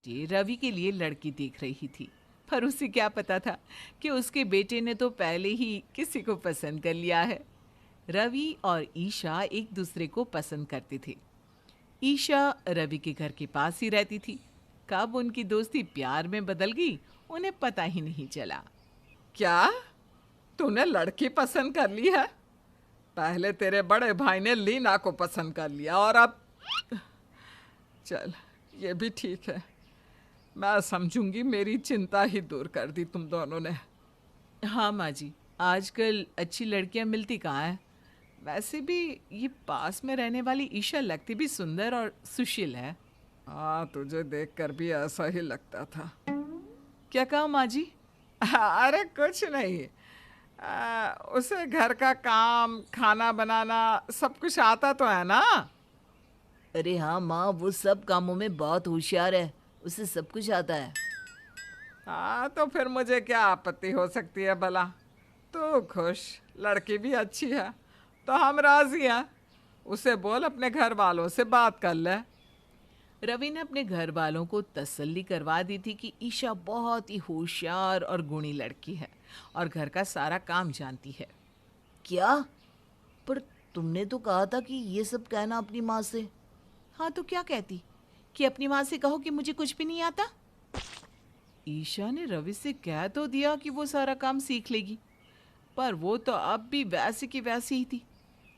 जी रवि के लिए लड़की देख रही थी, पर उसे क्या पता था कि उसके बेटे ने तो पहले ही किसी को पसंद कर लिया है। रवि और ईशा एक दूसरे को पसंद करते थे। ईशा रवि के घर के पास ही रहती थी। कब उनकी दोस्ती प्यार में बदल गई, उन्हें पता ही नहीं चला। क्या? तूने लड़की पसंद कर ली है? पहले तेरे बड़े भाई ने लीना को पसंद कर लिया और अब चल, ये भी ठीक है। मैं समझूंगी मेरी चिंता ही दूर कर दी तुम दोनों ने। हाँ माँ जी, आजकल अच्छी लड़कियां मिलती कहाँ हैं। वैसे भी ये पास में रहने वाली ईशा लगती भी सुंदर और सुशील है। हाँ, तुझे देखकर भी ऐसा ही लगता था। क्या कहा माँ जी? अरे कुछ नहीं। उसे घर का काम, खाना बनाना सब कुछ आता तो है ना? अरे हाँ माँ, वो सब कामों में बहुत होशियार है। उसे सब कुछ आता है। हाँ, तो फिर मुझे क्या आपत्ति हो सकती है भला। तू खुश, लड़की भी अच्छी है, तो हम राजी हैं। उसे बोल अपने घर वालों से बात कर ले। रवि ने अपने घर वालों को तसल्ली करवा दी थी कि ईशा बहुत ही होशियार और गुणी लड़की है और घर का सारा काम जानती है। क्या? पर तुमने तो कहा था कि ये सब कहना अपनी माँ से। हाँ तो क्या कहती कि अपनी माँ से कहो कि मुझे कुछ भी नहीं आता। ईशा ने रवि से कह तो दिया कि वो सारा काम सीख लेगी, पर वो तो अब भी वैसी की वैसी ही थी।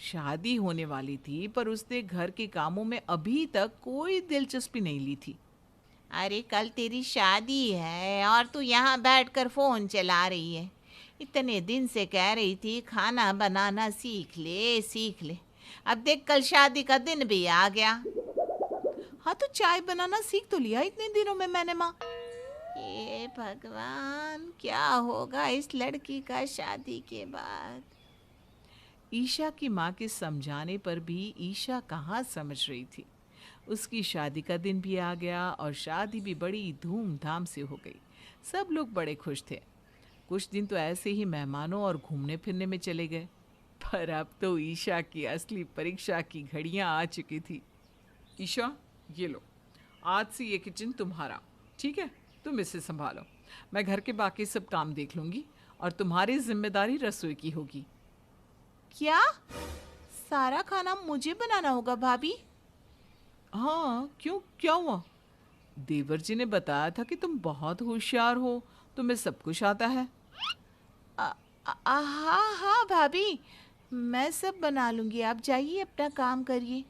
शादी होने वाली थी, पर उसने घर के कामों में अभी तक कोई दिलचस्पी नहीं ली थी। अरे कल तेरी शादी है और तू यहाँ बैठकर फोन चला रही है। इतने दिन से कह रही थी खाना बनाना सीख ले सीख ले। अब देख कल शादी का दिन भी आ गया। हाँ तो चाय बनाना सीख तो लिया इतने दिनों में मैंने माँ। हे भगवान, क्या होगा इस लड़की का शादी के बाद। ईशा की माँ के समझाने पर भी ईशा कहाँ समझ रही थी। उसकी शादी का दिन भी आ गया और शादी भी बड़ी धूमधाम से हो गई। सब लोग बड़े खुश थे। कुछ दिन तो ऐसे ही मेहमानों और घूमने फिरने में चले गए, पर अब तो ईशा की असली परीक्षा की घड़ियां आ चुकी थी। ईशा, ये लो, आज से ये किचन तुम्हारा, ठीक है? तुम इसे संभालो। मैं घर के बाकी सब काम देख लूंगी और तुम्हारी जिम्मेदारी रसोई की होगी। क्या? सारा खाना मुझे बनाना होगा भाभी? हाँ, क्यों, क्या हुआ? देवर जी ने बताया था कि तुम बहुत होशियार हो, तुम्हें सब कुछ आता है। हाँ हाँ भाभी, मैं सब बना लूंगी, आप जाइए अपना काम करिए।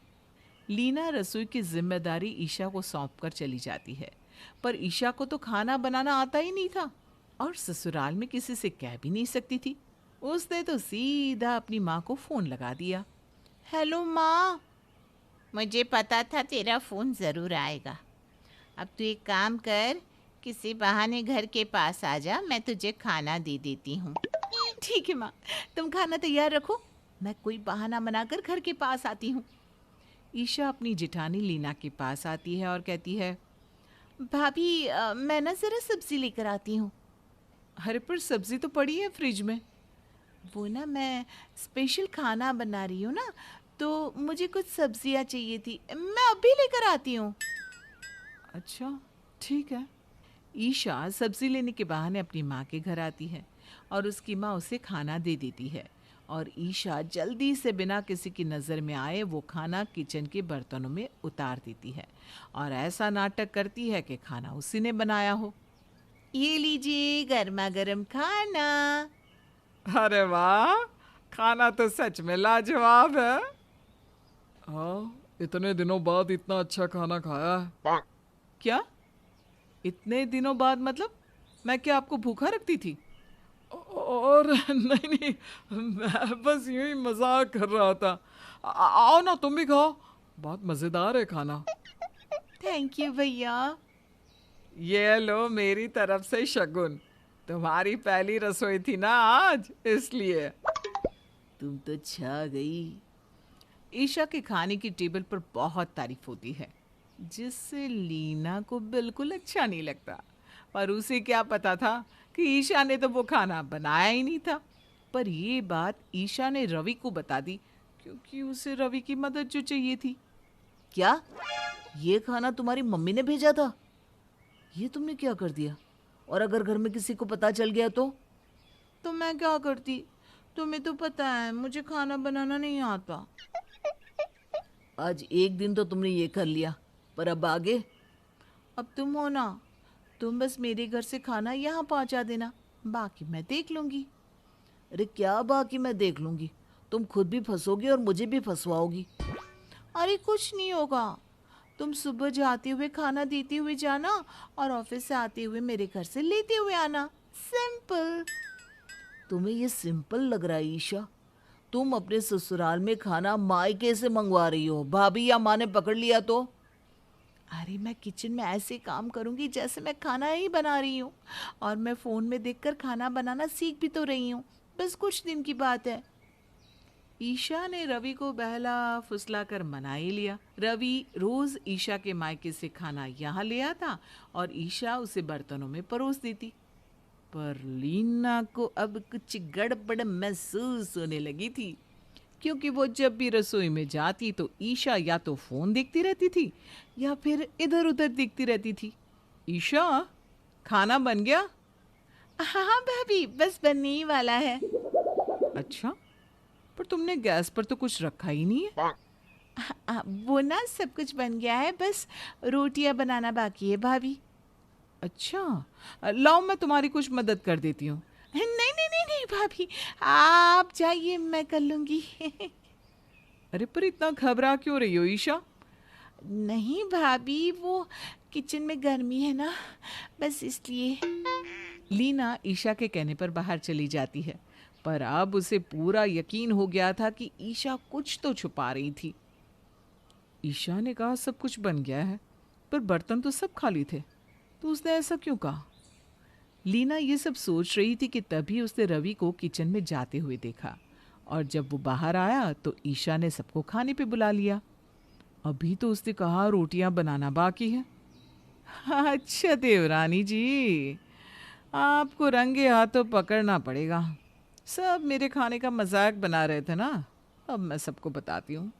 लीना रसोई की जिम्मेदारी ईशा को सौंपकर चली जाती है, पर ईशा को तो खाना बनाना आता ही नहीं था और ससुराल में किसी से कह भी नहीं सकती थी। उसने तो सीधा अपनी माँ को फोन लगा दिया। हेलो माँ। मुझे पता था तेरा फोन जरूर आएगा। अब तू एक काम कर, किसी बहाने घर के पास आ जा, मैं तुझे खाना दे देती हूँ। ठीक है माँ, तुम खाना तैयार रखो, मैं कोई बहाना बनाकर घर के पास आती हूँ। ईशा अपनी जिठानी लीना के पास आती है और कहती है, भाभी मैं ना ज़रा सब्ज़ी लेकर आती हूँ। अरे पर सब्ज़ी तो पड़ी है फ्रिज में। वो ना मैं स्पेशल खाना बना रही हूँ ना, तो मुझे कुछ सब्जियाँ चाहिए थी, मैं अभी लेकर आती हूँ। अच्छा, ठीक है। ईशा सब्जी लेने के बहाने अपनी माँ के घर आती है और उसकी माँ उसे खाना दे देती है और ईशा जल्दी से बिना किसी की नज़र में आए वो खाना किचन के बर्तनों में उतार देती है और ऐसा नाटक करती है कि खाना उसी ने बनाया हो। ये लीजिए गर्मा गर्म खाना। अरे वाह, खाना तो सच में लाजवाब है। हाँ, इतने दिनों बाद इतना अच्छा खाना खाया है। क्या? इतने दिनों बाद मतलब? मैं क्या आपको भूखा रखती थी? और नहीं नहीं, मैं बस यूं ही मजाक कर रहा था। आओ ना, तुम भी खाओ, बहुत मजेदार है खाना। थैंक यू भैया। ये लो मेरी तरफ से शगुन। तुम्हारी पहली रसोई थी ना आज, इसलिए। तुम तो छा गई। ईशा के खाने की टेबल पर बहुत तारीफ होती है, जिससे लीना को बिल्कुल अच्छा नहीं लगता। पर उसे क्या पता था कि ईशा ने तो वो खाना बनाया ही नहीं था। पर ये बात ईशा ने रवि को बता दी, क्योंकि उसे रवि की मदद जो चाहिए थी। क्या? ये खाना तुम्हारी मम्मी ने भेजा था? ये तुमने क्या कर दिया? और अगर घर में किसी को पता चल गया तो मैं क्या करती? तुम्हें तो पता है मुझे खाना बनाना नहीं आता। आज एक दिन तो तुमने ये कर लिया, पर अब आगे? अब तुम हो ना, तुम बस मेरे घर से खाना यहाँ पहुँचा देना, बाकी मैं देख लूँगी। अरे क्या बाकी मैं देख लूंगी? तुम खुद भी फंसोगी और मुझे भी फंसवाओगी। अरे कुछ नहीं होगा, तुम सुबह जाते हुए खाना देते हुए जाना और ऑफिस से आते हुए मेरे घर से लेते हुए आना। सिंपल। तुम्हें ये सिंपल लग रहा है ईशा? तुम अपने ससुराल में खाना मायके से मंगवा रही हो, भाभी या माँ ने पकड़ लिया तो? अरे मैं किचन में ऐसे काम करूंगी जैसे मैं खाना ही बना रही हूँ, और मैं फ़ोन में देखकर खाना बनाना सीख भी तो रही हूँ, बस कुछ दिन की बात है। ईशा ने रवि को बहला फुसला कर मना ही लिया। रवि रोज ईशा के मायके से खाना यहाँ ले आता और ईशा उसे बर्तनों में परोस देती। पर लीना को अब कुछ गड़बड़ महसूस होने लगी थी, क्योंकि वो जब भी रसोई में जाती तो ईशा या तो फोन देखती रहती थी या फिर इधर उधर देखती रहती थी। ईशा, खाना बन गया? हाँ भाभी, बस बनने ही वाला है। अच्छा, पर तुमने गैस पर तो कुछ रखा ही नहीं है। वो ना सब कुछ बन गया है, बस रोटियां बनाना बाकी है भाभी। अच्छा, लाओ मैं तुम्हारी कुछ मदद कर देती हूँ। नहीं नहीं नहीं नहीं भाभी, आप जाइए, मैं कर लूँगी। अरे पर इतना घबरा क्यों रही हो ईशा? नहीं भाभी, वो किचन में गर्मी है ना, बस इसलिए। लीना ईशा के कहने पर बाहर चली जाती है, पर अब उसे पूरा यकीन हो गया था कि ईशा कुछ तो छुपा रही थी। ईशा ने कहा सब कुछ बन गया है, पर बर्तन तो सब खाली थे, तो उसने ऐसा क्यों कहा? लीना ये सब सोच रही थी कि तभी उसने रवि को किचन में जाते हुए देखा, और जब वो बाहर आया तो ईशा ने सबको खाने पे बुला लिया। अभी तो उसने कहा रोटियां बनाना बाकी है। अच्छा देवरानी जी, आपको रंगे हाथों पकड़ना पड़ेगा। सब मेरे खाने का मजाक बना रहे थे ना, अब मैं सबको बताती हूँ।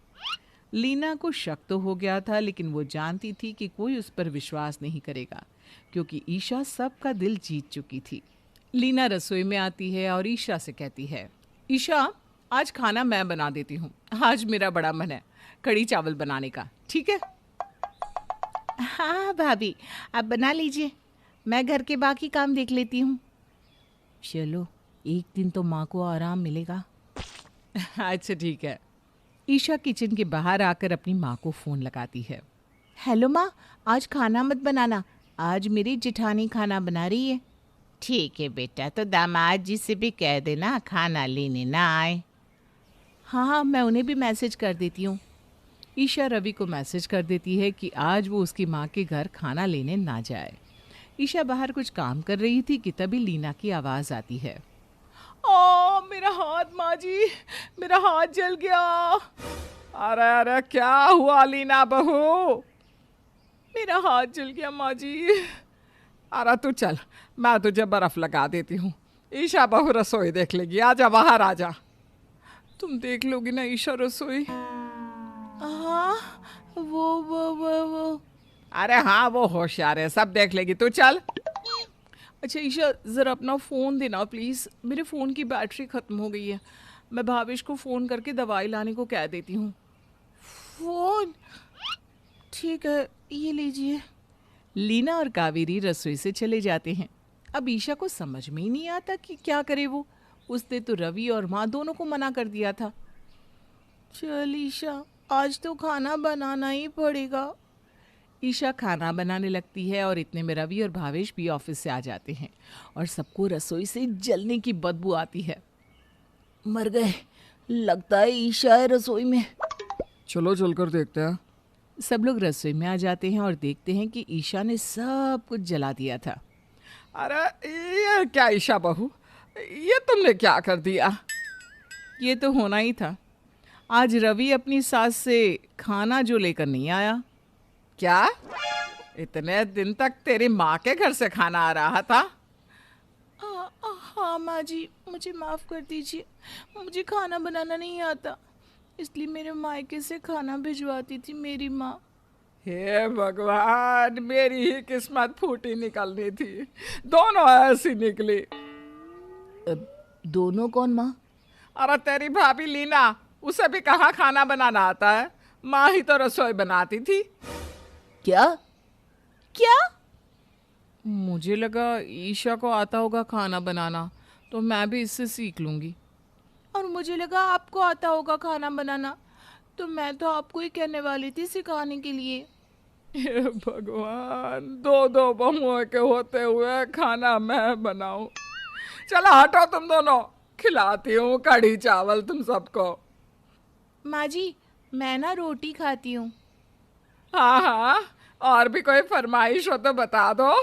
लीना को शक तो हो गया था, लेकिन वो जानती थी कि कोई उस पर विश्वास नहीं करेगा, क्योंकि ईशा सबका दिल जीत चुकी थी। लीना रसोई में आती है और ईशा से कहती है, ईशा आज खाना मैं बना देती हूँ, आज मेरा बड़ा मन है कढ़ी चावल बनाने का, ठीक है? हाँ भाभी, आप बना लीजिए, मैं घर के बाकी काम देख लेती हूँ। चलो, एक दिन तो माँ को आराम मिलेगा। अच्छा ठीक है। ईशा किचन के बाहर आकर अपनी माँ को फ़ोन लगाती है। हेलो माँ, आज खाना मत बनाना, आज मेरी जेठानी खाना बना रही है। ठीक है बेटा, तो दामाद जी से भी कह देना खाना लेने ना आए। हाँ हाँ, मैं उन्हें भी मैसेज कर देती हूँ। ईशा रवि को मैसेज कर देती है कि आज वो उसकी माँ के घर खाना लेने ना जाए। ईशा बाहर कुछ काम कर रही थी कि तभी लीना की आवाज़ आती है। ओ मेरा हाथ माँ जी, मेरा हाथ जल गया। अरे अरे क्या हुआ लीना बहू? मेरा हाथ जल गया माँ जी। अरे तू चल, मैं तुझे बर्फ लगा देती हूँ। ईशा बहू रसोई देख लेगी, आजा बाहर आजा। तुम देख लोगी ना ईशा रसोई? हाँ, वो अरे हाँ, वो होशियार है, सब देख लेगी, तू चल। अच्छा ईशा, ज़रा अपना फ़ोन देना प्लीज़, मेरे फ़ोन की बैटरी ख़त्म हो गई है। मैं भावेश को फ़ोन करके दवाई लाने को कह देती हूँ। फ़ोन? ठीक है, ये लीजिए। लीना और कावेरी रसोई से चले जाते हैं। अब ईशा को समझ में ही नहीं आता कि क्या करे वो। उसने तो रवि और माँ दोनों को मना कर दिया था। चल ईशा, आज तो खाना बनाना ही पड़ेगा। ईशा खाना बनाने लगती है और इतने में रवि और भावेश भी ऑफिस से आ जाते हैं और सबको रसोई से जलने की बदबू आती है। मर गए, लगता है ईशा है रसोई में। चलो चलकर देखते हैं। सब लोग रसोई में आ जाते हैं और देखते हैं कि ईशा ने सब कुछ जला दिया था। अरे ये क्या ईशा बहू, ये तुमने क्या कर दिया? ये तो होना ही था। आज रवि अपनी सास से खाना जो लेकर नहीं आया। क्या? इतने दिन तक तेरी माँ के घर से खाना आ रहा था? हाँ माँ जी, मुझे माफ़ कर दीजिए, मुझे खाना बनाना नहीं आता, इसलिए मेरे मायके से खाना भिजवाती थी मेरी माँ। हे भगवान, मेरी ही किस्मत फूटी निकलनी थी, दोनों ऐसी निकली। दोनों कौन माँ? अरे तेरी भाभी लीना, उसे भी कहाँ खाना बनाना आता है, माँ ही तो रसोई बनाती थी। क्या? क्या? मुझे लगा ईशा को आता होगा खाना बनाना, तो मैं भी इससे सीख लूंगी। और मुझे लगा आपको आता होगा खाना बनाना, तो मैं तो आपको ही कहने वाली थी सिखाने के लिए। हे भगवान, दो दो बहुओं के होते हुए खाना मैं बनाऊं। चलो हटो तुम दोनों, खिलाती हूँ कढ़ी चावल तुम सबको। माँ जी, मैं ना रोटी खाती हूँ। हाँ हाँ, और भी कोई फरमाइश हो तो बता दो।